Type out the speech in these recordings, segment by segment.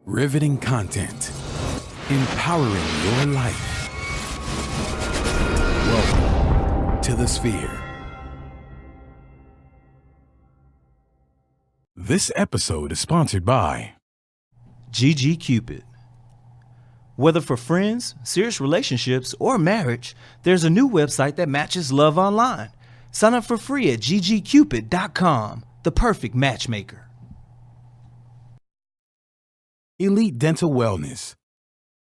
Riveting content. Empowering your life. Welcome to The Sphere. This episode is sponsored by Cupid. Whether for friends, serious relationships, or marriage, there's a new website that matches love online. Sign up for free at ggcupid.com, the perfect matchmaker. Elite Dental Wellness.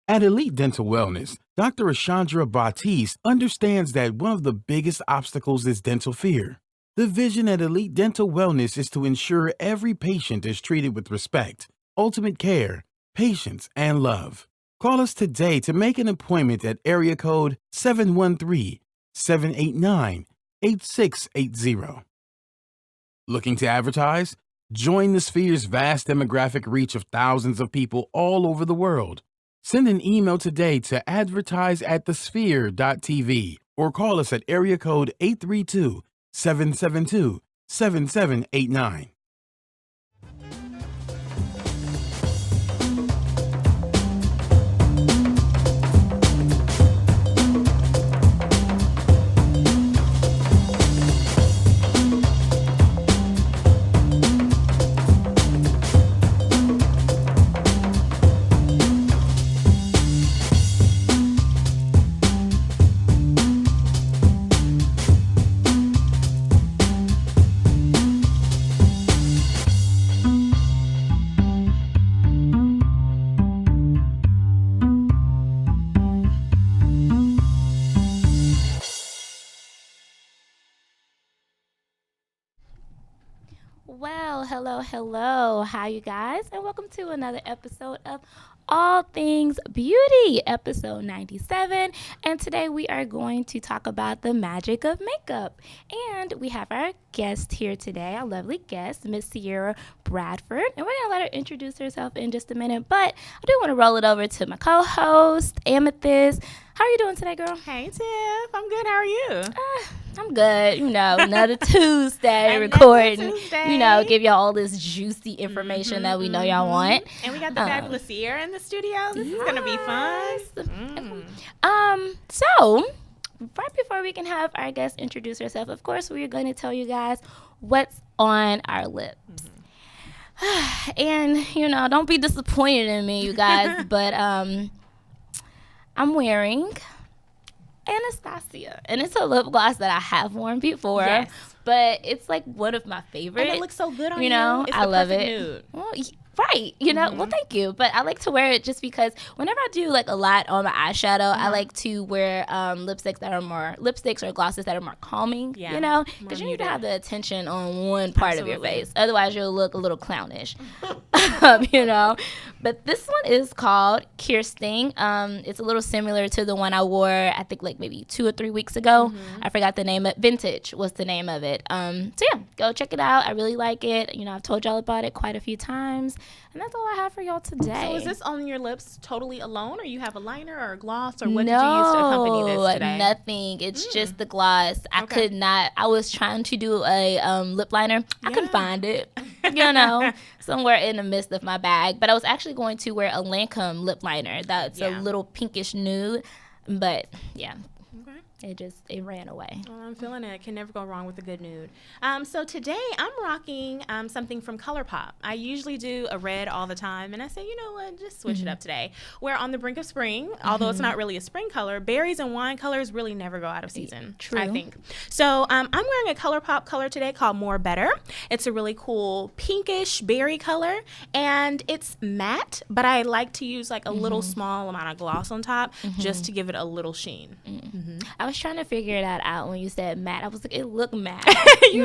At Elite Dental Wellness, Dr. Ashandra Batiste understands that one of the biggest obstacles is dental fear. The vision at Elite Dental Wellness is to ensure every patient is treated with respect, ultimate care, patience, and love. Call us today to make an appointment at area code 713-789-8680. Looking to advertise? Join the Sphere's vast demographic reach of thousands of people all over the world. Send an email today to advertise@thesphere.tv or call us at area code 832-772-7789. Well, hello. Hi, you guys, and welcome to another episode of All Things Beauty, episode 97. And today we are going to talk about the magic of makeup. And we have our guest here today, our lovely guest, Miss Sierra Bradford. And we're going to let her introduce herself in just a minute. But I do want to roll it over to my co-host, Amethyst. How are you doing today, girl? Hey, Tiff. I'm good. How are you? I'm good. Another Tuesday recording. Give y'all all this juicy information that we know y'all want. And we got the fabulous Sierra in the studio. This is going to be fun. So, right before we can have our guest introduce herself, of course, we're going to tell you guys what's on our lips. And, don't be disappointed in me, you guys, but I'm wearing Anastasia, and it's a lip gloss that I have worn before, but it's like one of my favorites. And it looks so good on you. It's I love it. Nude. Well, right. Well, thank you. But I like to wear it just because whenever I do like a lot on my eyeshadow, I like to wear lipsticks or glosses that are more calming, because you need to have the attention on one part of your face. Otherwise, you'll look a little clownish, But this one is called Kirsten. It's a little similar to the one I wore, I think like maybe 2 or 3 weeks ago. I forgot the name. Vintage was the name of it. Go check it out. I really like it. I've told y'all about it quite a few times. And that's all I have for y'all today. So is this on your lips totally alone, or you have a liner or a gloss, or what did you use to accompany this today? Nothing. It's just the gloss. I was trying to do a lip liner. I couldn't find it, somewhere in the midst of my bag. But I was actually going to wear a Lancome lip liner. That's a little pinkish nude. But, it ran away. Well, I'm feeling it. Can never go wrong with a good nude. So today I'm rocking something from ColourPop. I usually do a red all the time, and I say, you know what, just switch it up today. We're on the brink of spring, although it's not really a spring color. Berries and wine colors really never go out of season, True. I think. So I'm wearing a ColourPop color today called More Better. It's a really cool pinkish berry color, and it's matte, but I like to use like a little small amount of gloss on top just to give it a little sheen. I was trying to figure that out when you said matte. I was like, it looked matte. We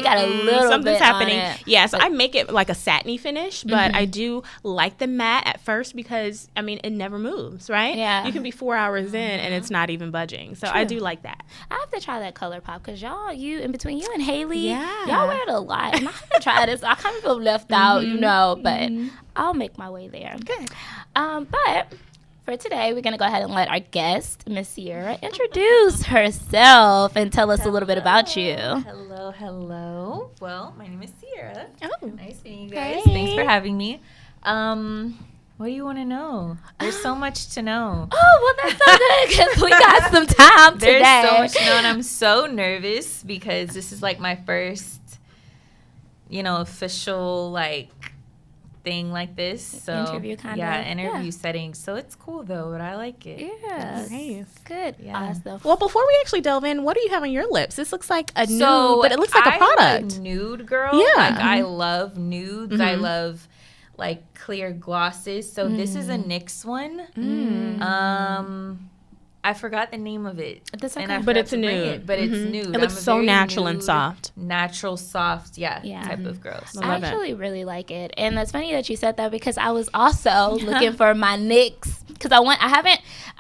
got a little something's bit happening. on it. Yeah, so I make it like a satiny finish, but I do like the matte at first because, it never moves, right? Yeah. You can be 4 hours in and it's not even budging. So I do like that. I have to try that ColourPop because in between you and Haley, Yeah. y'all wear it a lot. And I haven't tried this. I kind of feel left out, but I'll make my way there. Good. But for today, we're going to go ahead and let our guest, Miss Sierra, introduce herself and tell us a little bit about you. Hello. Well, my name is Sierra. Oh. Nice meeting you guys. Hey. Thanks for having me. What do you want to know? There's so much to know. Oh, well, that's so good because we got some time today. There's so much to know, and I'm so nervous because this is like my first, official like thing like this. So interview kind yeah, of. interview setting. So it's cool though, but I like it. Yeah. Nice. Good. Yeah. Awesome. Well, before we actually delve in, what do you have on your lips? This looks like a nude, but it looks like a I'm product. a nude girl. Yeah. Like I love nudes. I Mhm. love like clear glosses. So this is a NYX one. Mm. I forgot the name of it. That's and okay. I But forgot it's to a bring nude. it, but it's Mhm. nude. It looks I'm a so very natural and nude, soft. Natural, soft, Yeah. type of girl. So I love it. actually really like it, and that's funny that you said that because I was also looking for my NYX because I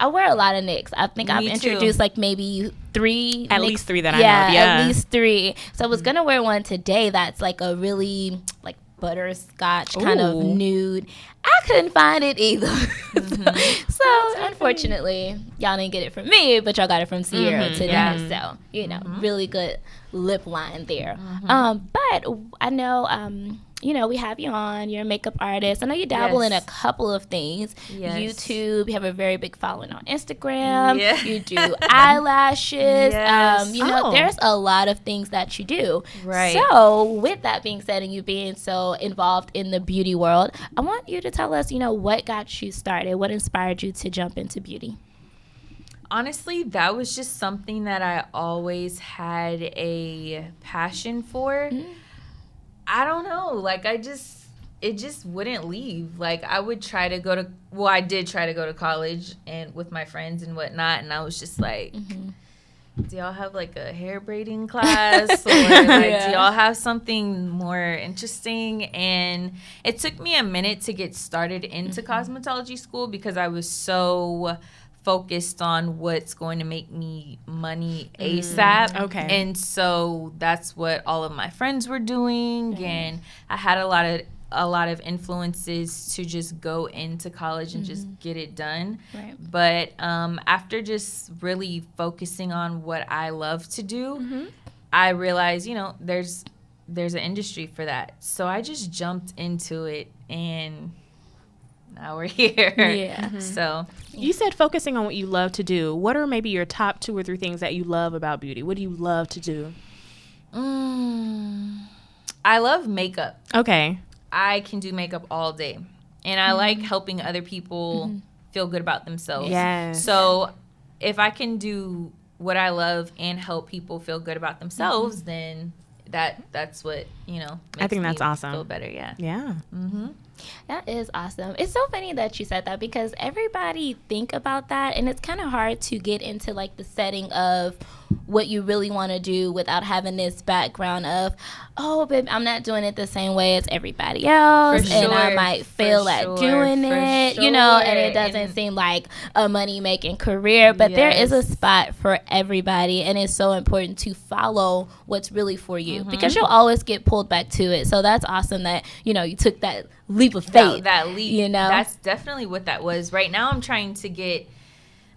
wear a lot of NYX. I think I've Me too. introduced like maybe 3 At NYX. least 3 that I know of, yeah. At least 3. So I was gonna wear one today that's like a really like butterscotch kind of Ooh. nude. I couldn't find it either. So unfortunately, y'all didn't get it from me, but y'all got it from Sierra today. yeah. So really good lip line there. But I know we have you on. You're a makeup artist. I know you dabble in a Yes. couple of things. Yes. YouTube. You have a very big following on Instagram. Yeah. You do eyelashes. Yes. Oh. There's a lot of things that you do. Right. So with that being said, and you being so involved in the beauty world, I want you to tell us, what got you started? What inspired you to jump into beauty? Honestly, that was just something that I always had a passion for. I don't know. Like, it just wouldn't leave. Like, I would try to I did try to go to college and with my friends and whatnot. And I was just like, do y'all have like a hair braiding class? Or like, do y'all have something more interesting? And it took me a minute to get started into cosmetology school because I was so focused on what's going to make me money ASAP. Okay. And so that's what all of my friends were doing. And I had a lot of influences to just go into college and just get it done. Right. But after just really focusing on what I love to do, I realized, there's an industry for that. So I just jumped into it and now we're here. Yeah. So You said focusing on what you love to do. What are maybe your top 2 or 3 things that you love about beauty? What do you love to do? I love makeup. Okay. I can do makeup all day. And I like helping other people feel good about themselves. Yes. So if I can do what I love and help people feel good about themselves, then that's what, makes I think that's me awesome. feel better, yeah. Yeah. That is awesome. It's so funny that you said that because everybody think about that, and it's kind of hard to get into like the setting of what you really want to do without having this background of, oh, babe, I'm not doing it the same way as everybody else, and I might fail at doing it, and it doesn't seem like a money-making career, but there is a spot for everybody, and it's so important to follow what's really for you because you'll always get pulled back to it. So that's awesome that, you took that leap of faith. That leap, that's definitely what that was. Right now I'm trying to get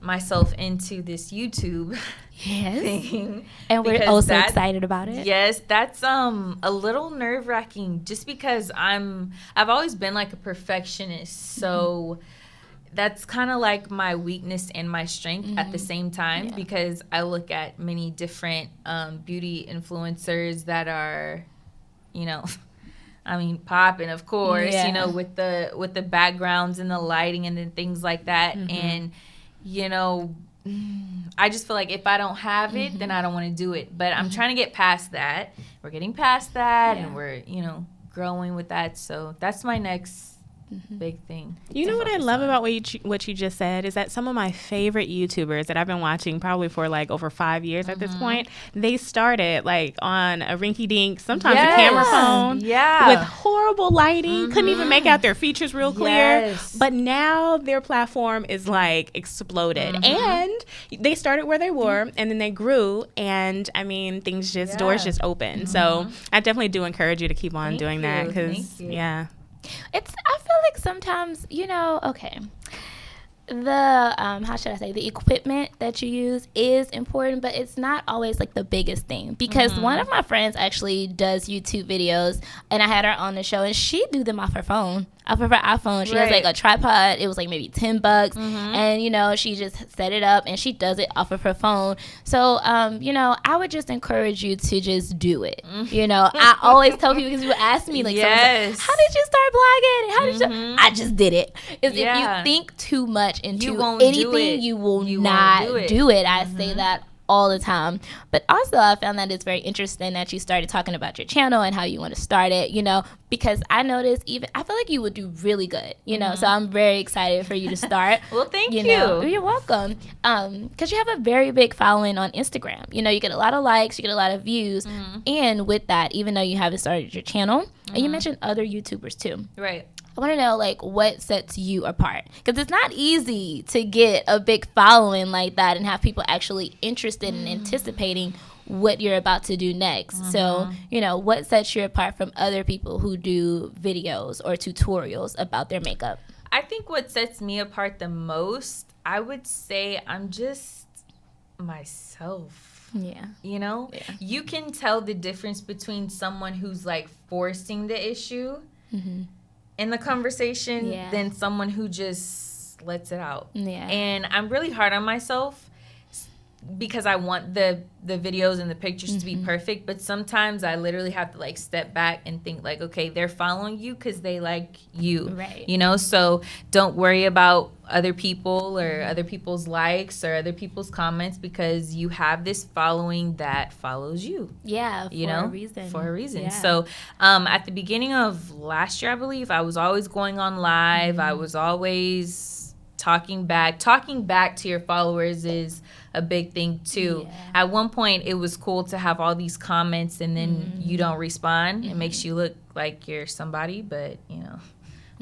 myself into this YouTube thing. And we're because also excited about it. Yes, that's a little nerve-wracking just because I've always been like a perfectionist. So that's kind of like my weakness and my strength at the same time because I look at many different beauty influencers that are, popping, of course, with the backgrounds and the lighting and the things like that. And, I just feel like if I don't have it, then I don't want to do it. But I'm trying to get past that. We're getting past that and we're, growing with that. So that's my next big thing. You know what I love about what you just said is that some of my favorite YouTubers that I've been watching probably for like over 5 years at this point, they started like on a rinky-dink, sometimes a camera phone with horrible lighting, couldn't even make out their features real clear. But now their platform is like exploded. And they started where they were and then they grew and doors just opened. So I definitely do encourage you to keep on doing that because I feel like sometimes, the how should I say, the equipment that you use is important, but it's not always like the biggest thing, because one of my friends actually does YouTube videos, and I had her on the show, and she do them off her phone, off of her iPhone. She has like a tripod. It was like maybe $10, and you know, she just set it up and she does it off of her phone. So you know, I would just encourage you to just do it. You know, I always tell people, because people ask me like, like, how did you start blogging? How did you? I just did it. If you think too much into anything, you will not do it. I say that all the time. But also, I found that it's very interesting that you started talking about your channel and how you want to start it, you know, because I noticed, even I feel like you would do really good, you know, so I'm very excited for you to start. Well, thank you. You're welcome. Because you have a very big following on Instagram. You know, you get a lot of likes, you get a lot of views, and with that, even though you haven't started your channel, and you mentioned other YouTubers too. Right. I want to know, like, what sets you apart? Because it's not easy to get a big following like that and have people actually interested in anticipating what you're about to do next. So, you know, what sets you apart from other people who do videos or tutorials about their makeup? I think what sets me apart the most, I would say I'm just myself. Yeah. You know? Yeah. You can tell the difference between someone who's, like, forcing the issue in the conversation than someone who just lets it out. Yeah. And I'm really hard on myself because I want the videos and the pictures to be perfect, but sometimes I literally have to like step back and think like, okay, they're following you because they like you, right? You know, so don't worry about other people or other people's likes or other people's comments, because you have this following that follows you. Yeah, for a reason. Yeah. So at the beginning of last year, I believe, I was always going on live. I was always talking back to your followers is a big thing too. Yeah. At one point it was cool to have all these comments and then you don't respond. It makes you look like you're somebody, but you know,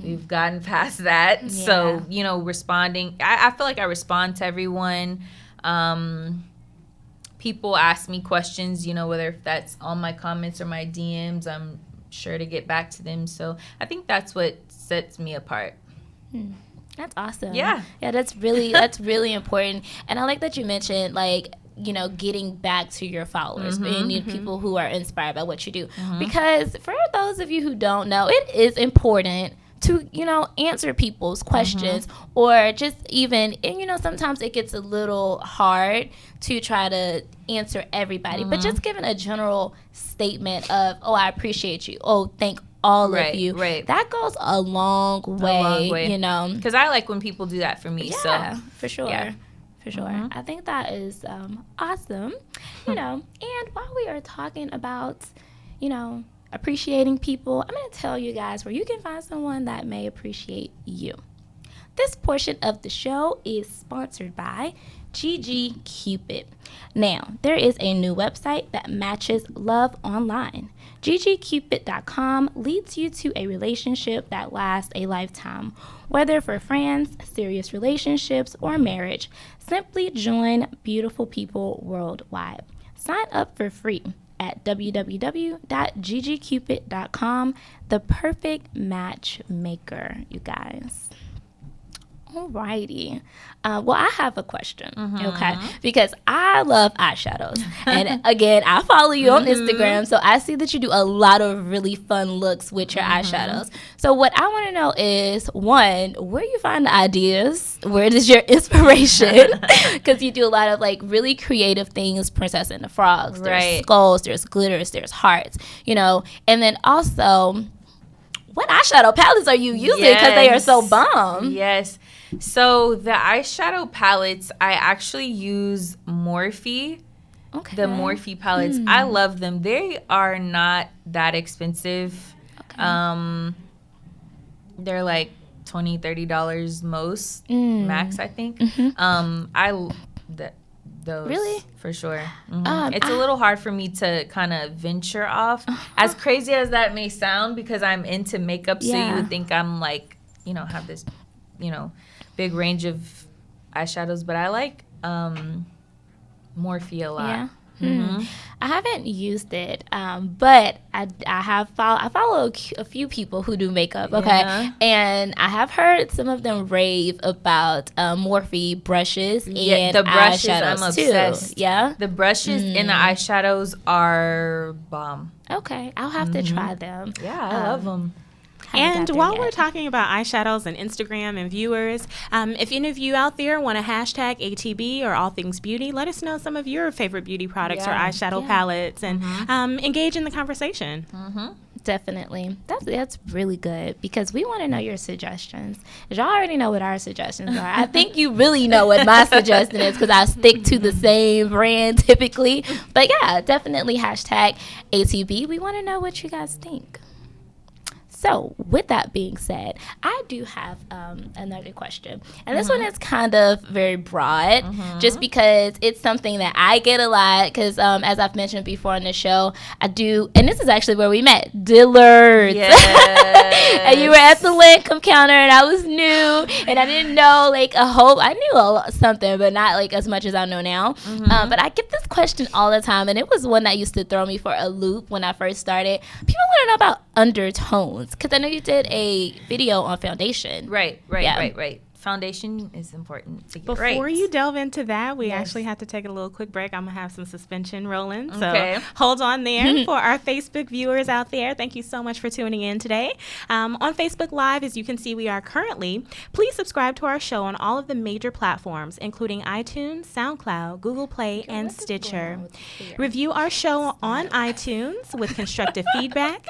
we've gotten past that. Yeah. So, you know, responding, I feel like I respond to everyone. People ask me questions, you know, whether if that's on my comments or my DMs, I'm sure to get back to them. So I think that's what sets me apart. That's awesome. Yeah, that's really important. And I like that you mentioned, like, you know, getting back to your followers and people who are inspired by what you do. Because for those of you who don't know, it is important to, you know, answer people's questions or just even, and you know, sometimes it gets a little hard to try to answer everybody, but just giving a general statement of, oh, I appreciate you. Oh, thank all of you. Right. That goes a long way, you know. Because I like when people do that for me. Yeah, so. For sure. Yeah. For sure. I think that is awesome. You know, and while we are talking about, you know, appreciating people, I'm going to tell you guys where you can find someone that may appreciate you. This portion of the show is sponsored by GG Cupid. Now, there is a new website that matches love online. ggcupid.com leads you to a relationship that lasts a lifetime. Whether for friends, serious relationships, or marriage, simply join beautiful people worldwide. Sign up for free at www.ggcupid.com. The perfect matchmaker, you guys. Alrighty. Well, I have a question, okay? Because I love eyeshadows. And again, I follow you on Instagram, so I see that you do a lot of really fun looks with your eyeshadows. So what I want to know is, one, where you find the ideas? Where is your inspiration? Because you do a lot of like really creative things, Princess and the Frogs. There's skulls, there's glitters, there's hearts, you know. And then also, what eyeshadow palettes are you using? Because they are so bomb. Yes. So the eyeshadow palettes, I actually use Morphe. Okay. The Morphe palettes. I love them. They are not that expensive. Okay. They're like $20, $30 most, max, I think. Those, really? For sure. It's a little hard for me to kind of venture off. As crazy as that may sound, because I'm into makeup, so you would think I'm like, you know, have this, you know, big range of eyeshadows, but I like Morphe a lot. I haven't used it, but I follow a few people who do makeup. Okay, Yeah. and I have heard some of them rave about Morphe brushes and the brushes, eyeshadows I'm too. obsessed. Yeah. The brushes and the eyeshadows are bomb. Okay, I'll have to try them. Yeah, I love them. Haven't And got there while yet. we're talking about eyeshadows and Instagram and viewers, if any of you out there want to hashtag ATB or All Things Beauty, let us know some of your favorite beauty products or Yeah. eyeshadow palettes and engage in the conversation. Definitely. That's really good because we want to know your suggestions. 'Cause y'all already know what our suggestions are. I think you really know what my suggestion is because I stick to the same brand typically. But yeah, definitely hashtag ATB. We want to know what you guys think. So, with that being said, I do have another question. And this one is kind of very broad, just because it's something that I get a lot. Because, as I've mentioned before on the show, I do, and this is actually where we met, Dillard's. Yes. And you were at the Lancome counter, and I was new, and I didn't know, like, I knew something, but not, like, as much as I know now. But I get this question all the time, and it was one that used to throw me for a loop when I first started. People want to know about undertones, because I know you did a video on foundation. Right. Yeah. Foundation is important to get Before right. you delve into that, we Yes. actually have to take a little quick break. I'm going to have some suspension rolling. So Okay. hold on there for our Facebook viewers out there. Thank you so much for tuning in today. On Facebook Live, as you can see, we are currently. Please subscribe to our show on all of the major platforms, including iTunes, SoundCloud, Google Play, and Stitcher. Review our show on iTunes with constructive feedback.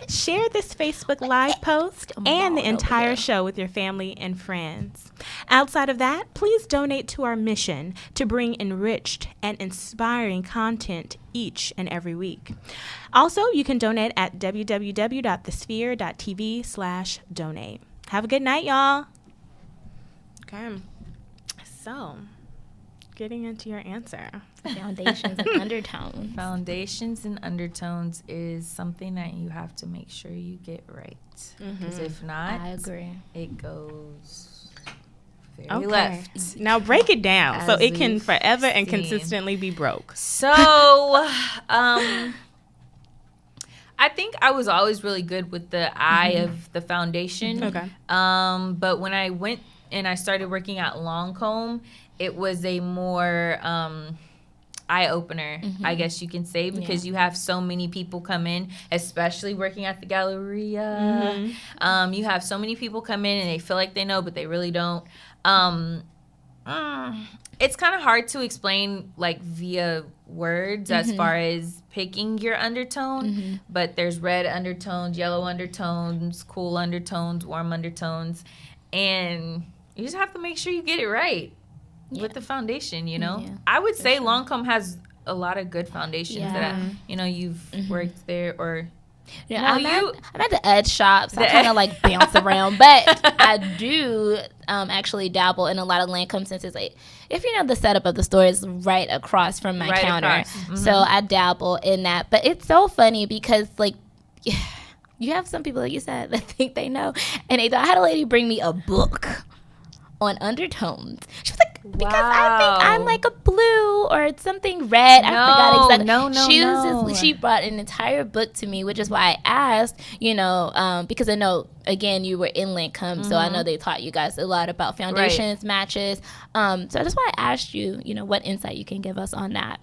Share this Facebook Live post and the entire show with your family and friends. Outside of that, please donate to our mission to bring enriched and inspiring content each and every week. Also, you can donate at www.thesphere.tv/donate. Have a good night, y'all. Okay. So, getting into your answer. Foundations and undertones. Foundations and undertones is something that you have to make sure you get right. Because if not, I agree. it goes very Okay. left. Now break it down so As it can we've forever and seen. consistently be broke. So, I think I was always really good with the eye of the foundation. Okay. But when I went and I started working at Lancome, it was a more eye opener, I guess you can say, because you have so many people come in, especially working at the Galleria. You have so many people come in and they feel like they know, but they really don't. It's kind of hard to explain like via words as far as picking your undertone, but there's red undertones, yellow undertones, cool undertones, warm undertones, and you just have to make sure you get it right with the foundation, you know? Yeah, I would say Lancome has a lot of good foundations that, you know, you've worked there or... Yeah, Well, I'm at the edge shop, so I kind of like bounce around. But I do actually dabble in a lot of Lancome since it's like, if you know, the setup of the store is right across from my counter. Across. So I dabble in that. But it's so funny because like you have some people, like you said, that think they know. And I had a lady bring me a book on undertones. She was like, because I think I'm like a blue or it's something red. I forgot exactly. She brought an entire book to me, which is why I asked, you know, because I know, again, you were in Lancome, so I know they taught you guys a lot about foundations, matches. So that's why I asked you, you know, what insight you can give us on that.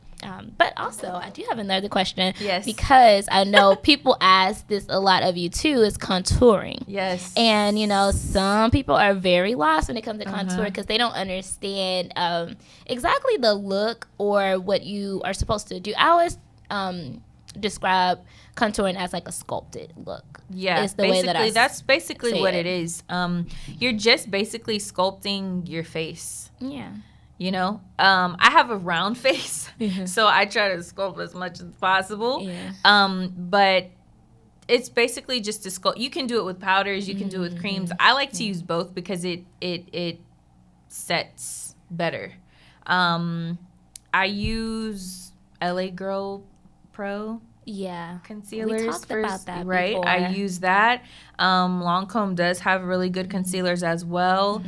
But also, I do have another question. Yes. Because I know people ask this a lot of you too, is contouring. Yes. And, you know, some people are very lost when it comes to contour because they don't understand exactly the look or what you are supposed to do. I always describe contouring as like a sculpted look. Yeah, is the way that that's basically say what it. it is. You're just basically sculpting your face. Yeah. You know, I have a round face, so I try to sculpt as much as possible. Yeah. But it's basically just to sculpt. You can do it with powders. You can do it with creams. I like to use both because it sets better. I use LA Girl Pro Yeah. concealers. We talked about that right? before. I use that. Lancome does have really good concealers as well.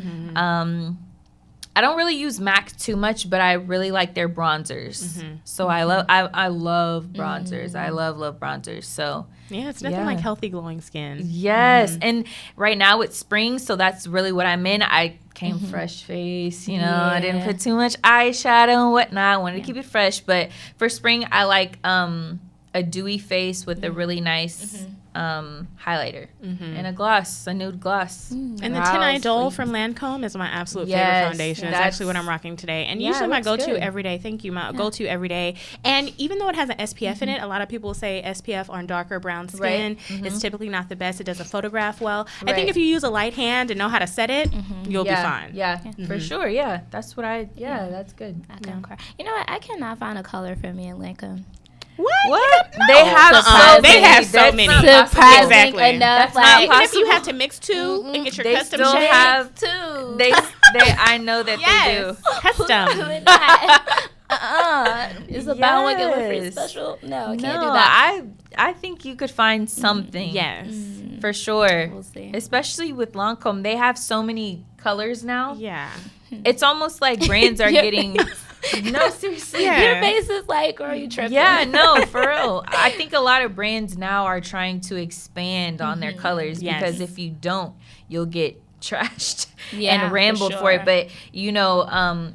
I don't really use MAC too much, but I really like their bronzers. So I love bronzers. I love bronzers. So yeah, it's nothing like healthy glowing skin. yes, and right now it's spring, so that's really what I'm in. I came fresh face, you know. I didn't put too much eyeshadow and whatnot. I wanted to keep it fresh, but for spring I like a dewy face with a really nice highlighter and a nude gloss. And the Tin Idol from Lancome is my absolute favorite foundation. It's actually what I'm rocking today. And usually my go-to every day. Thank you. My go-to every day. And even though it has an SPF in it, a lot of people say SPF on darker brown skin is typically not the best. It doesn't photograph well. I think if you use a light hand and know how to set it, you'll be fine. Yeah, for sure. Yeah, that's what that's good. I concur. You know what? I cannot find a color for me in Lancome. What? They have so many. Surprising Exactly. enough. That's not Even if you have to mix two and get your They custom still shade. have two. They I know that they do. Custom. It's a buy one get one free special. No, I can't do No, that. I think you could find something. Yes. For sure. We'll see. Especially with Lancome. They have so many colors now. Yeah. It's almost like brands are getting no, seriously. Your face is like, girl, you tripping. Yeah, no, for real. I think a lot of brands now are trying to expand on their colors because if you don't, you'll get trashed and rambled for it. But you know,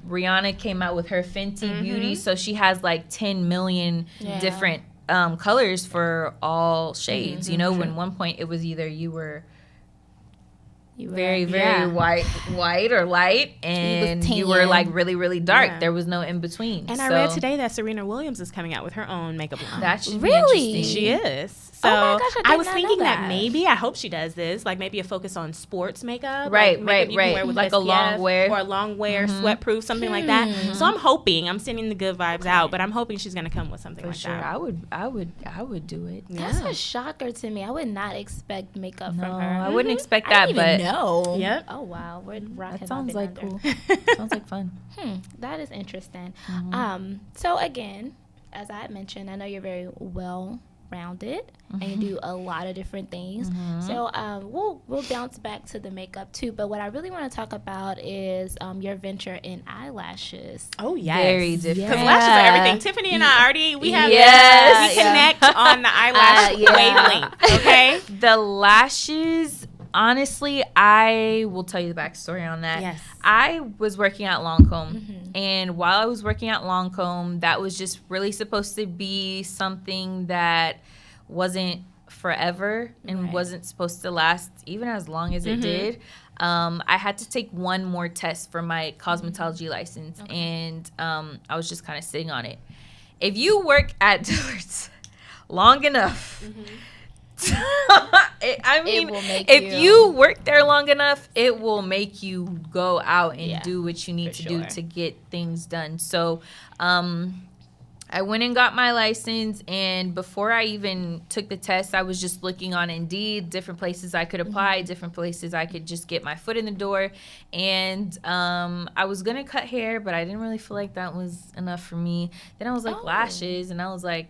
Rihanna came out with her Fenty Beauty, so she has like 10 million different colors for all shades. You know, when one point it was either you were very white or light, and you were like really, really dark. There was no in between. And I read today that Serena Williams is coming out with her own makeup line. That should be Really? interesting. She is. So Oh my gosh, I did was not thinking know that that. maybe, I hope she does this, like maybe a focus on sports makeup. Right, like makeup you can right. wear with Like a SPF long wear. or a long wear, sweatproof, something like that. So I'm hoping, I'm sending the good vibes out, but I'm hoping she's going to come with something For like sure. that. I would do it. That's a shocker to me. I would not expect makeup No, from her. I wouldn't expect I that, didn't but even know. Yep. Oh wow, we're rocking. that sounds like cool. Sounds like fun. That is interesting. So again, as I had mentioned, I know you're very well rounded and you do a lot of different things. So we'll bounce back to the makeup too. But what I really want to talk about is your venture in eyelashes. Oh, yes. Very different. Because lashes are everything. Tiffany and I already, we have, Yes. we connect on the eyelash wavelength, okay? The lashes, honestly, I will tell you the backstory on that. Yes. I was working at Lancome, and while I was working at Lancome, that was just really supposed to be something that wasn't forever and wasn't supposed to last even as long as it did. I had to take one more test for my cosmetology license, and I was just kind of sitting on it. If you work at Dillard's long enough, I mean, It will make if you work there long enough, it will make you go out and do what you need to do sure. to get things done. So I went and got my license, and before I even took the test, I was just looking on Indeed, different places I could apply, different places I could just get my foot in the door. And I was going to cut hair, but I didn't really feel like that was enough for me. Then I was like, lashes, and I was like,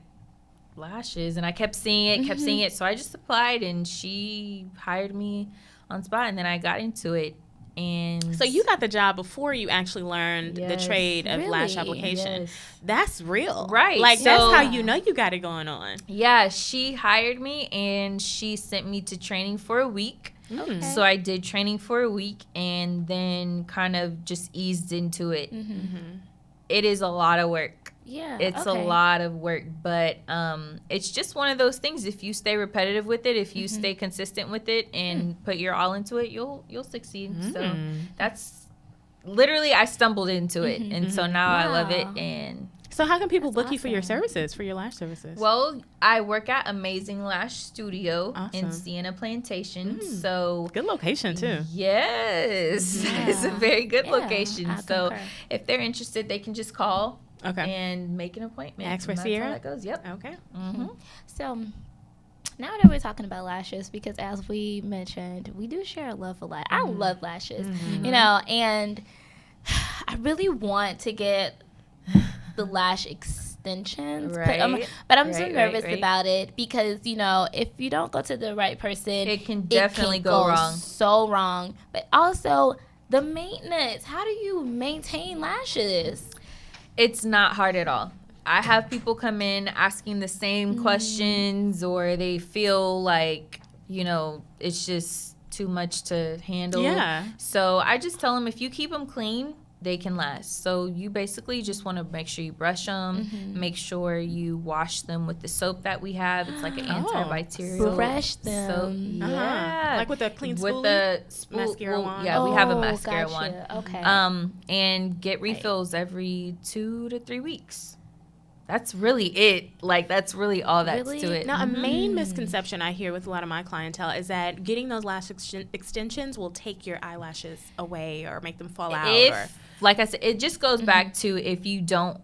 lashes, and I kept seeing it, so I just applied, and she hired me on spot, and then I got into it. And so you got the job before you actually learned the trade of lash application. That's real, right? Like, so, that's how you know you got it going on. Yeah, she hired me, and she sent me to training for a week. Okay. So I did training for a week, and then kind of just eased into it. It is a lot of work. Yeah, It's a lot of work, but it's just one of those things. If you stay repetitive with it, if you stay consistent with it and put your all into it, you'll succeed. So that's literally, I stumbled into it, and so now I love it. And so how can people book you for your services, for your lash services? well, I work at Amazing Lash Studio in Sienna Plantation. So good location too. yes, it's a very good location. I So concur. if they're interested, they can just call. Okay. And make an appointment. Ask for And that's Sierra? how that goes. Yep. Okay. So now that we're talking about lashes, because as we mentioned, we do share a love for lashes. I love lashes, you know, and I really want to get the lash extensions. Right. But I'm so Right, nervous right. about it because, you know, if you don't go to the right person, It can definitely go wrong. so wrong. But also, the maintenance. How do you maintain lashes? It's not hard at all. I have people come in asking the same questions, or they feel like, it's just too much to handle. Yeah. So I just tell them, if you keep them clean, they can last. So you basically just want to make sure you brush them, make sure you wash them with the soap that we have. It's like an antibacterial Brush them. soap. Yeah. Like with a clean spoolie? With the mascara wand? Yeah, we have a mascara gotcha. one. Okay. And get refills every 2 to 3 weeks. That's really it. Like, that's really all that's to it. Now, a main misconception I hear with a lot of my clientele is that getting those lash extensions will take your eyelashes away or make them fall out. Like I said, it just goes back to if you don't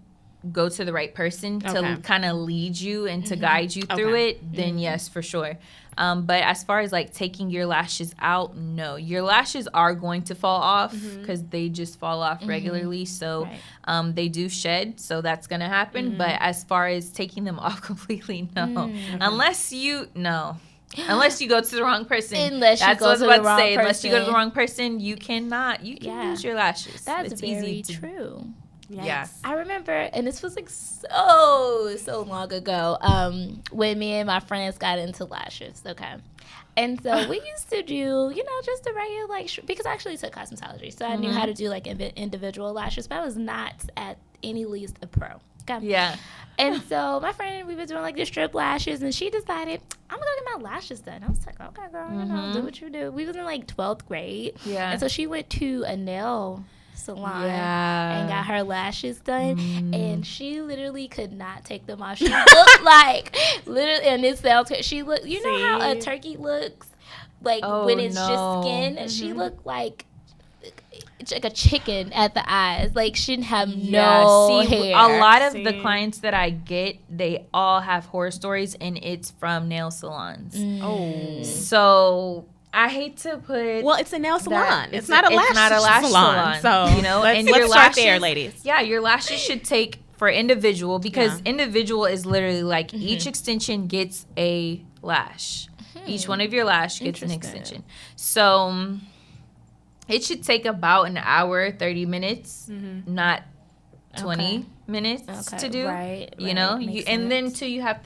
go to the right person to kind of lead you and to guide you through it, then yes, for sure. But as far as like taking your lashes out, no. Your lashes are going to fall off because they just fall off regularly. So they do shed, so that's going to happen. But as far as taking them off completely, no. Unless you go to the wrong person. That's what I was about to say. Unless you go to the wrong person, you cannot. You can lose your lashes. That's it's very easy to, true. Yes. I remember, and this was like so long ago, when me and my friends got into lashes, okay? And so we used to do, just the regular, because I actually took cosmetology, so I knew how to do, like, individual lashes, but I was not at any least a pro, okay? Yeah. And so my friend, we were doing, like, the strip lashes, and she decided, I'm going to get my lashes done. I was like, okay, girl, do what you do. We was in, like, 12th grade. Yeah. And so she went to a nail salon and got her lashes done, and she literally could not take them off. She looked like, literally, and it sounds good. She looked, know how a turkey looks like when it's just skin? She looked like a chicken at the eyes. Like, she didn't have no hair. A lot of the clients that I get, they all have horror stories, and it's from nail salons. So I hate to put. Well, it's a nail salon. It's not a lash salon. So and let's your start lashes, there, ladies. Yeah, your lashes should take for individual, because individual is literally like each extension gets a lash. Each one of your lash gets an extension. So it should take about an hour, 30 minutes, not 20 minutes to do. Right. And then too, you have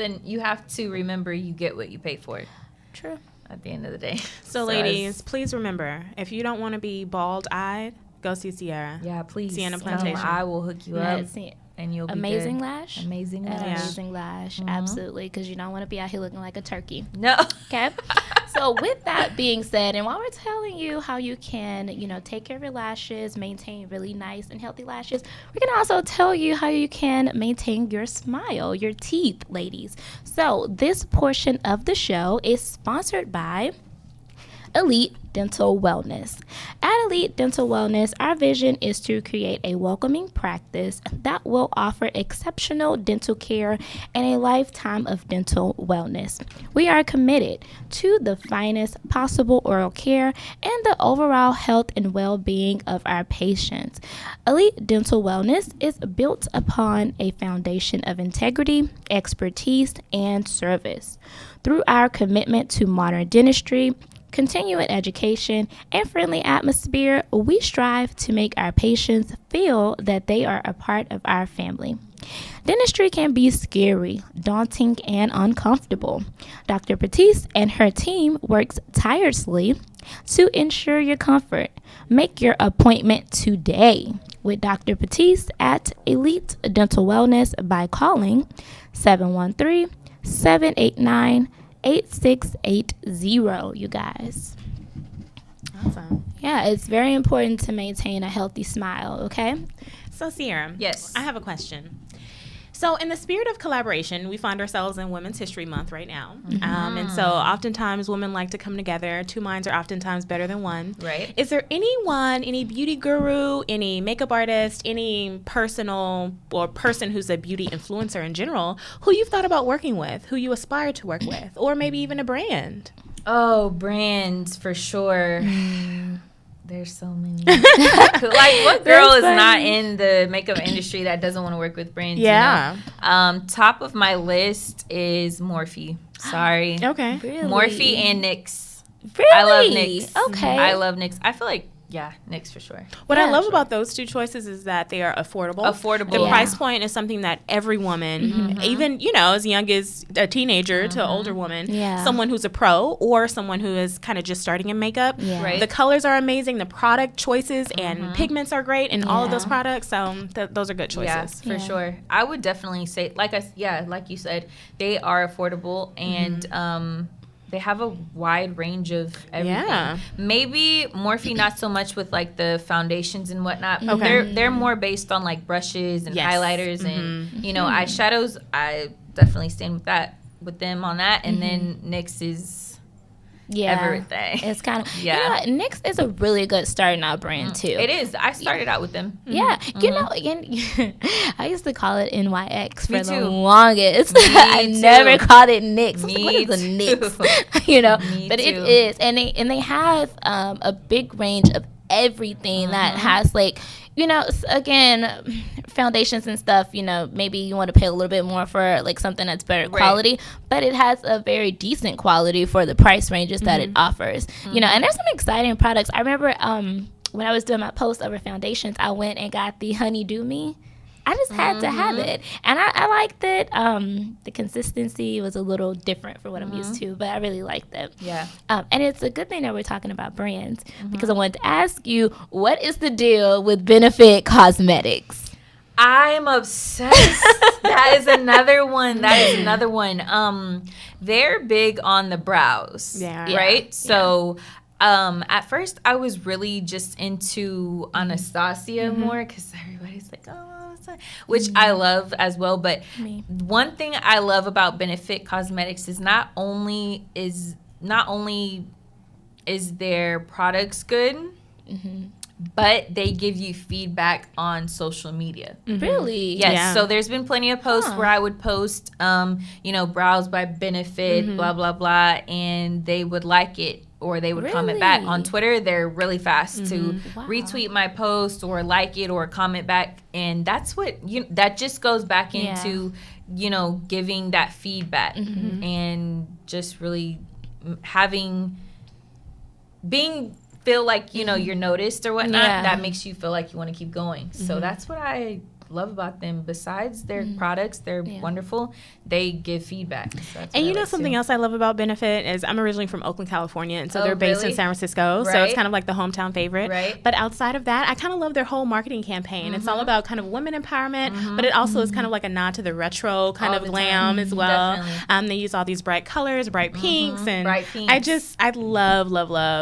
to remember you get what you pay for. True. At the end of the day. So ladies, please remember, if you don't want to be bald-eyed, go see Sierra. Yeah, please. Sienna Plantation. I will hook you up. And you'll be amazing good. lash. Amazing lash. Amazing lash. Absolutely. Because you don't want to be out here looking like a turkey. No. Okay. So with that being said, and while we're telling you how you can, take care of your lashes, maintain really nice and healthy lashes, we're going to also tell you how you can maintain your smile, your teeth, ladies. So this portion of the show is sponsored by Elite Dental Wellness. At Elite Dental Wellness, our vision is to create a welcoming practice that will offer exceptional dental care and a lifetime of dental wellness. We are committed to the finest possible oral care and the overall health and well-being of our patients. Elite Dental Wellness is built upon a foundation of integrity, expertise, and service. Through our commitment to modern dentistry, continuing education, and friendly atmosphere, we strive to make our patients feel that they are a part of our family. Dentistry can be scary, daunting, and uncomfortable. Dr. Batiste and her team works tirelessly to ensure your comfort. Make your appointment today with Dr. Batiste at Elite Dental Wellness by calling 713-789-8680, you guys. Awesome. Yeah, it's very important to maintain a healthy smile, okay? So, Sierra. Yes. I have a question. So, in the spirit of collaboration, we find ourselves in Women's History Month right now. And so, oftentimes, women like to come together. Two minds are oftentimes better than one. Right. Is there anyone, any beauty guru, any makeup artist, any personal or person who's a beauty influencer in general, who you've thought about working with, who you aspire to work with, or maybe even a brand? Oh, brands, for sure. There's so many. Like, what girl is not in the makeup industry that doesn't want to work with brands? Yeah. Top of my list is Morphe. Sorry. Okay. Really? Morphe and NYX. Really? I love NYX. Okay. I love NYX. I feel like Yeah, NYX for sure. What I love Sure. about those two choices is that they are affordable. Affordable. The Yeah. price point is something that every woman, even, as young as a teenager to an older woman, Yeah. someone who's a pro or someone who is kind of just starting in makeup, Yeah. Right. the colors are amazing, the product choices and pigments are great in all of those Yeah. products. So those are good choices. Yeah, for sure. I would definitely say, like you said, they are affordable and they have a wide range of everything. Yeah. Maybe Morphe not so much with like the foundations and whatnot. But Okay. they're more based on like brushes and Yes. highlighters and eyeshadows. I definitely stand with them on that. And then NYX is everything. It's kind of Yeah. You know what? NYX is a really good starting out brand too. It is. I started out with them. Yeah, you know, and I used to call it NYX for Me the too. longest. Me I too. never called it NYX. I was like, Me what is a too. NYX? You know, Me but it too. is, and they have a big range of everything that has like, again, foundations and stuff. Maybe you want to pay a little bit more for like something that's better quality, but it has a very decent quality for the price ranges that it offers. And there's some exciting products. I remember when I was doing my post over foundations, I went and got the Honey Do Me. I just had to have it, and I liked it. The consistency was a little different for what I'm used to, but I really liked it. Yeah. And it's a good thing that we're talking about brands because I wanted to ask you, what is the deal with Benefit Cosmetics? I'm obsessed. That is another one. They're big on the brows. Yeah. Right? Yeah. So at first I was really just into Anastasia more because everybody's like, oh, which I love as well. But one thing I love about Benefit Cosmetics is not only is their products good, but they give you feedback on social media. Really? Yes. Yeah. So there's been plenty of posts where I would post, brows by Benefit, blah, blah, blah, and they would like it or they would comment back. On Really? Twitter, they're really fast to Wow. retweet my post or like it or comment back. And that's what, that just goes back Yeah. into, giving that feedback and just really feel like, you're noticed or whatnot. Yeah. That makes you feel like you want to keep going. So that's what I love about them. Besides their products, they're wonderful. They give feedback. So that's And what I like something too. else I love about Benefit is I'm originally from Oakland, California, and so Oh, they're based in really? San Francisco, so Right. it's kind of like the hometown favorite. Right. But outside of that, I kind of love their whole marketing campaign. It's all about kind of women empowerment, but it also is kind of like a nod to the retro kind All of the glam time. as well. Definitely. They use all these bright colors, bright pinks, and Bright pinks. I love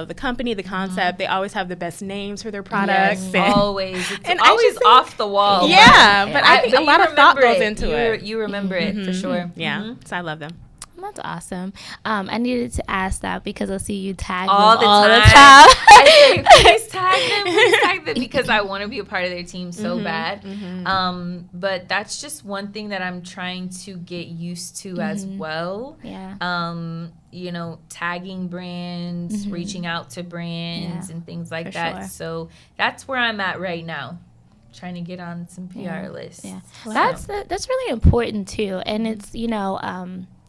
the company, the concept. They always have the best names for their products. Yes, and- always. It's And I always just think- off the wall. Yeah, but I think a you lot of thought remember goes it. into You it. You remember it for sure. Yeah, so I love them. That's awesome. I needed to ask that because I see you tag All them the all time. the time. I say, please tag them because I want to be a part of their team so bad. But that's just one thing that I'm trying to get used to as well. Yeah. Tagging brands, reaching out to brands Yeah, and things like for that. sure. So that's where I'm at right now. Trying to get on some PR lists. Yeah, So- that's really important too, and it's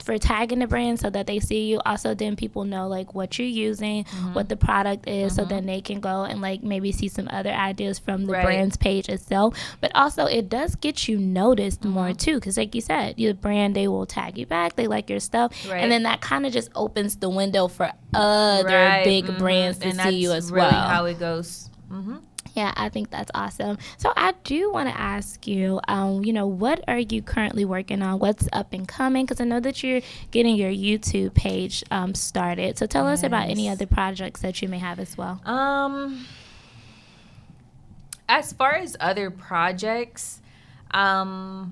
for tagging the brand so that they see you. Also, then people know like what you're using, what the product is, so then they can go and like maybe see some other ideas from the Right. brand's page itself. But also, it does get you noticed more too, because like you said, your brand, they will tag you back, they like your stuff, Right. and then that kind of just opens the window for other Right, big brands to and see you that's as really well. how it goes. Yeah, I think that's awesome. So I do want to ask you, what are you currently working on? What's up and coming? Because I know that you're getting your YouTube page started. So tell us about any other projects that you may have as well. As far as other projects, my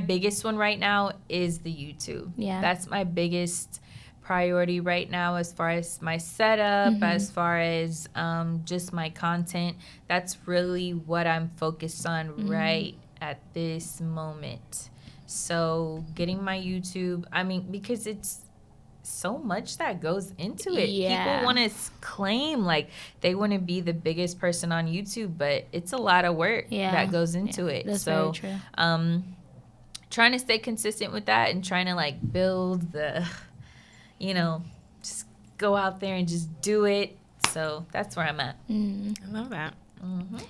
biggest one right now is the YouTube. Yeah. That's my biggest priority right now as far as my setup, as far as just my content. That's really what I'm focused on right at this moment. So getting my YouTube, because it's so much that goes into it. Yeah. People want to claim like they want to be the biggest person on YouTube, but it's a lot of work that goes into it. That's So very true. trying to stay consistent with that and trying to build the just go out there and just do it So that's where I'm at. I love that.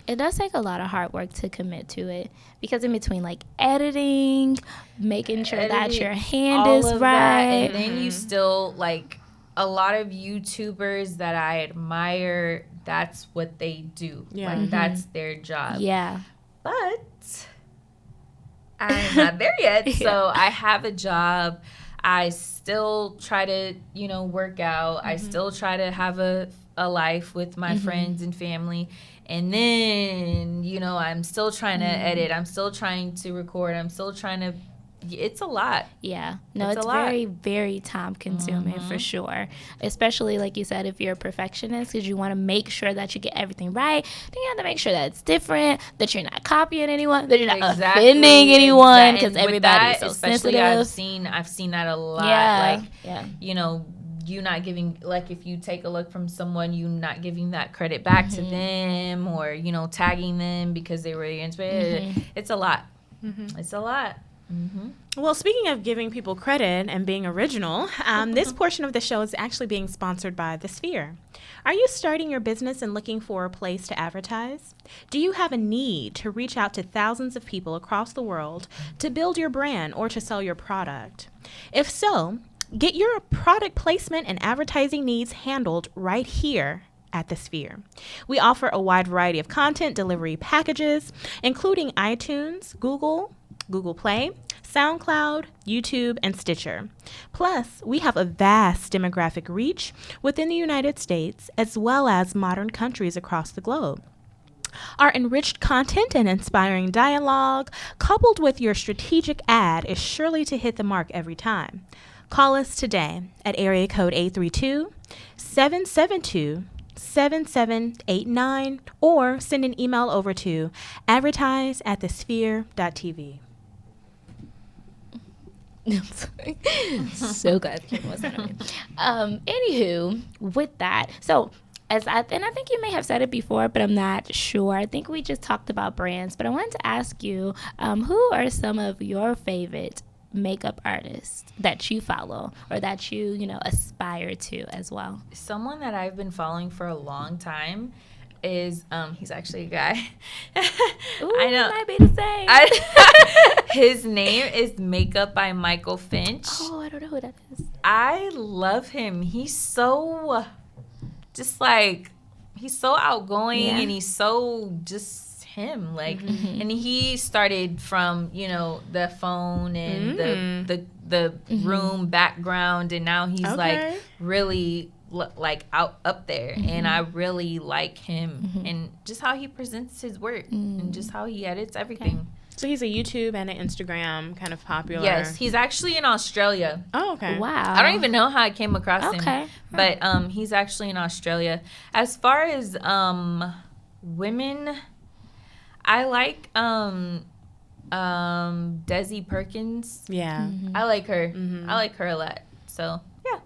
It does take a lot of hard work to commit to it, because in between like editing, making sure that your hand all is of right. that, and then you still, like, a lot of YouTubers that I admire, that's what they do. Yeah. Like, that's their job. Yeah. But I'm not there yet. So I have a job. I still try to, work out. I still try to have a life with my friends and family. And then, I'm still trying to edit. I'm still trying to record. I'm still trying to, it's a lot. Yeah. No, It's it's a lot. very, very time consuming for sure. Especially, like you said, if you're a perfectionist, because you want to make sure that you get everything right. Then you have to make sure that it's different, that you're not copying anyone, that you're not offending anyone, because everybody's so especially sensitive. I've seen that a lot. Yeah. Like, Yeah. you not giving, like, if you take a look from someone, you not giving that credit back to them, or, tagging them because they were inspired. It's a lot. It's a lot. Well, speaking of giving people credit and being original, this portion of the show is actually being sponsored by The Sphere. Are you starting your business and looking for a place to advertise? Do you have a need to reach out to thousands of people across the world to build your brand or to sell your product? If so, get your product placement and advertising needs handled right here at The Sphere. We offer a wide variety of content delivery packages, including iTunes, Google Play, SoundCloud, YouTube, and Stitcher. Plus, we have a vast demographic reach within the United States as well as modern countries across the globe. Our enriched content and inspiring dialogue, coupled with your strategic ad, is surely to hit the mark every time. Call us today at area code 832-772-7789 or send an email over to advertise@thesphere.tv. So glad the camera was on me. Anywho, with that, so and I think you may have said it before, but I'm not sure. I think we just talked about brands, but I wanted to ask you, who are some of your favorite makeup artists that you follow or that you aspire to as well? Someone that I've been following for a long time is he's actually a guy. Ooh, I know. might be the same. His name is Makeup by Michael Finch. Oh, I don't know who that is. I love him. He's so just like, he's so outgoing and he's so just him. Like, and he started from, the phone and the room background, and now he's like really like up there, and I really like him and just how he presents his work and just how he edits everything. So he's a YouTube and an Instagram kind of popular. Yes, he's actually in Australia. Oh, okay. Wow. I don't even know how I came across him. But he's actually in Australia. As far as women, I like Desi Perkins. Yeah. I like her. I like her a lot. So yeah.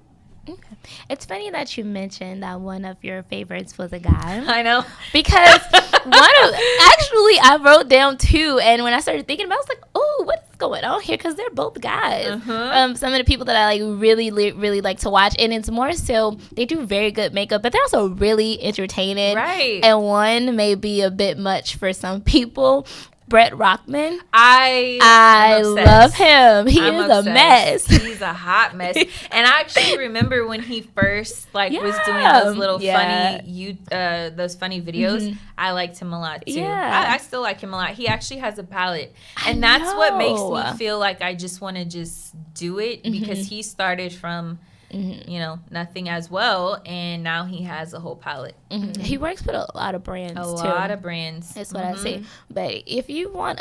Okay. It's funny that you mentioned that one of your favorites was a guy. I know. Because actually I wrote down two, and when I started thinking about it, I was like, oh, what's going on here? Because they're both guys. Some of the people that I like really like to watch, and it's more so they do very good makeup, but they're also really entertaining. Right. And one may be a bit much for some people. Brett Rockman. I love him. He is obsessed. a mess. He's a hot mess. And I actually remember when he first was doing those little funny those funny videos. I liked him a lot too. Yeah. I still like him a lot. He actually has a palette, and that's what makes me feel like I just want to just do it, because he started from nothing as well, and now he has a whole palette. He works with a lot of brands A too. lot of brands. That's what I see. But if you want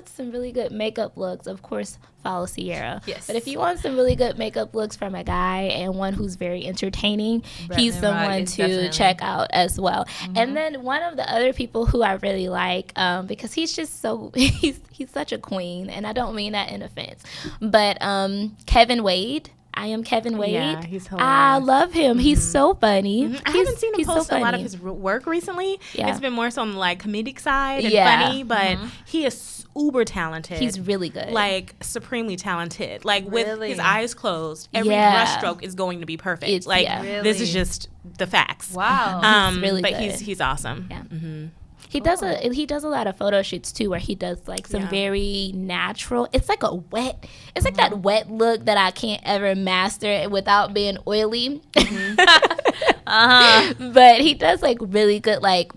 some really good makeup looks, of course follow Sierra. Yes. But if you want some really good makeup looks from a guy and one who's very entertaining, he's someone to check out as well. And then one of the other people who I really like, because he's just so he's such a queen, and I don't mean that in offense, but Kevin Wade. I Am Kevin Wade. Yeah, he's hilarious. I love him. He's so funny. I haven't seen him he's post so a lot of funny. his work recently. Yeah. It's been more so on the like comedic side and Yeah. funny, but he is uber talented. He's really good. Like supremely talented. Like with Really? his eyes closed, every Yeah. brushstroke is going to be perfect. It's- like yeah. this is Really? just the facts. Wow. He's really but good. he's awesome. Yeah. Mm-hmm. He does a lot of photo shoots too, where he does like some Yeah. very natural. It's like it's like that wet look that I can't ever master without being oily. But he does like really good like.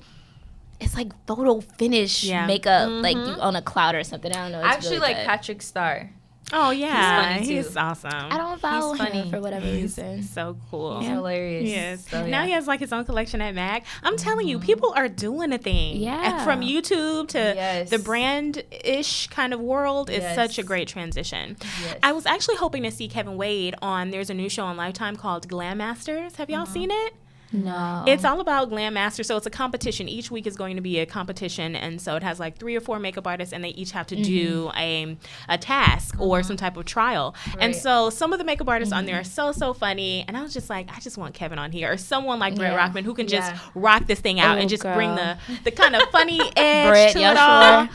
It's like photo finish makeup, like you on a cloud or something. I don't know. It's I actually really like good. Patrick Star. Oh yeah, funny, too. he's awesome. I don't follow him funny. for whatever reason. So cool. He's hilarious. Yes. So, Now yeah. he has like his own collection at MAC. I'm telling you, people are doing a thing. Yeah. From YouTube to Yes. the brand-ish kind of world is Yes. such a great transition. Yes. I was actually hoping to see Kevin Wade on, there's a new show on Lifetime called Glam Masters. Have y'all seen it? No, It's all about Glam Master. So it's a competition. Each week is going to be a competition. And so it has like 3 or 4 makeup artists, and they each have to do a task or some type of trial. And Right. so some of the makeup artists on there are so funny. And I was just like, I just want Kevin on here, or someone like Brett Yeah. Rockman who can just Yeah. rock this thing out Oh, and just girl. bring the kind of funny edge Brett, to yeah, it all.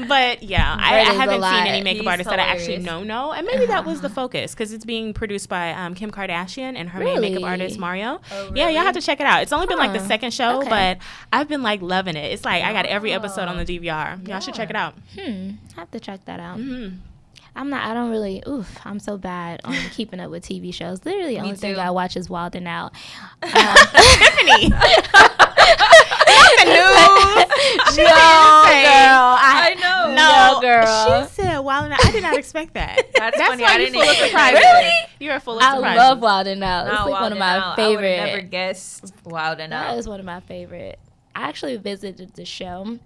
But yeah, I Brett is a haven't seen lot. any makeup He's artists that I actually hilarious. know. And maybe that was the focus, because it's being produced by Kim Kardashian and her main makeup Really? artist, Mario. Oh, Yeah, y'all really? have to check it out. It's only been like the Huh. second show, Okay. but I've been like loving it. It's like I got every episode on the DVR. Y'all should check it out. I have to check that out. Mm-hmm. I don't really, I'm so bad on keeping up with TV shows. Literally, the only thing too. I watch is Wild 'N Out. Tiffany. She No, didn't say. girl. I know. No, girl. She said, "Wow, I did not expect that." That's funny. why I you're didn't full of expect surprises. that. Really? You are full of I surprises. love Wild 'N Out. It's Not like Wild one of 'N my Out. I would favorite. have never guessed Wild 'N That Out. is one of my favorite. I actually visited the show,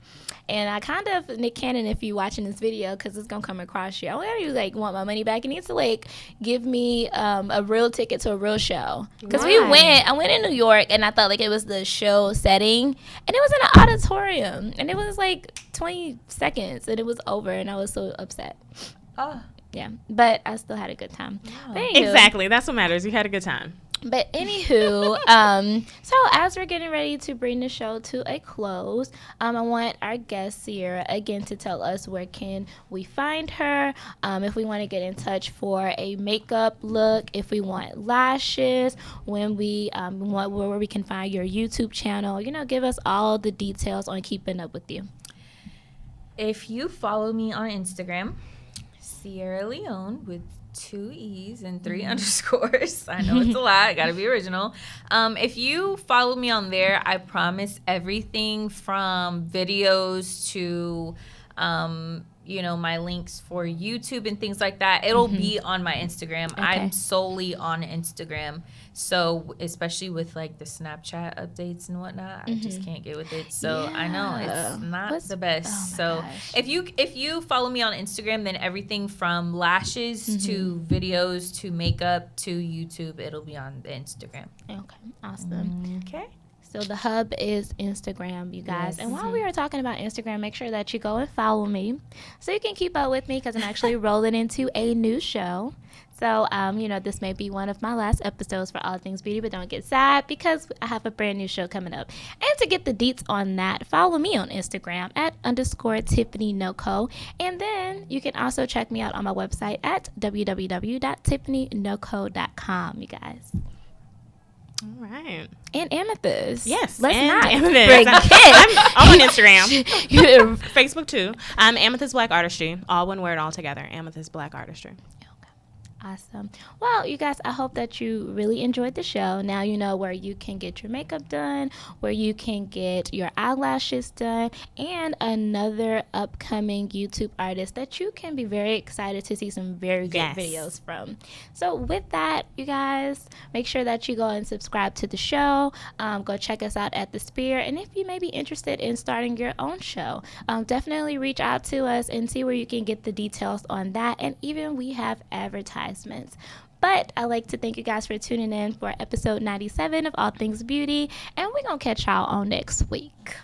and I kind of, Nick Cannon, if you watching this video, because it's gonna come across you, I wonder if you like want my money back. You need to like give me a real ticket to a real show, because Why? I went in New York, and I thought like it was the show setting, and it was in an auditorium, and it was like 20 seconds, and it was over, and I was so upset. Oh, Yeah, but I still had a good time. But anywho, Exactly. That's what matters. You had a good time. But anywho, so as we're getting ready to bring the show to a close, I want our guest Sierra again to tell us where can we find her, if we want to get in touch for a makeup look, if we want lashes, when we want where we can find your YouTube channel. Give us all the details on keeping up with you. if you follow me on Instagram, Sierra Leone with 2 E's and 3 underscores. I know it's a lot. Got to be original. If you follow me on there, I promise everything from videos to, my links for YouTube and things like that. It'll be on my Instagram. Okay. I'm solely on Instagram. So especially with like the Snapchat updates and whatnot, I just can't get with it. So I know Yeah. it's not What's- the best. oh my So gosh. if you follow me on Instagram, then everything from lashes to videos to makeup to YouTube, it'll be on the Instagram. Okay, awesome. Okay. So the hub is Instagram, you guys. Yes. And while we are talking about Instagram, make sure that you go and follow me so you can keep up with me, because I'm actually rolling into a new show. So, this may be one of my last episodes for All Things Beauty, but don't get sad because I have a brand new show coming up. And to get the deets on that, follow me on Instagram at @TiffanyNoco. And then you can also check me out on my website at www.tiffanynoco.com, you guys. All right. And Amethyst. Yes. Let's and not Amethyst. forget. I'm on Instagram. Facebook too. Amethyst Black Artistry. All one word, all together. Amethyst Black Artistry. Awesome. Well, you guys, I hope that you really enjoyed the show. Now you know where you can get your makeup done, where you can get your eyelashes done, and another upcoming YouTube artist that you can be very excited to see some very good Yes. videos from. So with that, you guys, make sure that you go and subscribe to the show. Go check us out at The Spear. And if you may be interested in starting your own show, definitely reach out to us and see where you can get the details on that. And even we have advertisements. But I'd like to thank you guys for tuning in for episode 97 of All Things Beauty, and we're going to catch y'all on next week.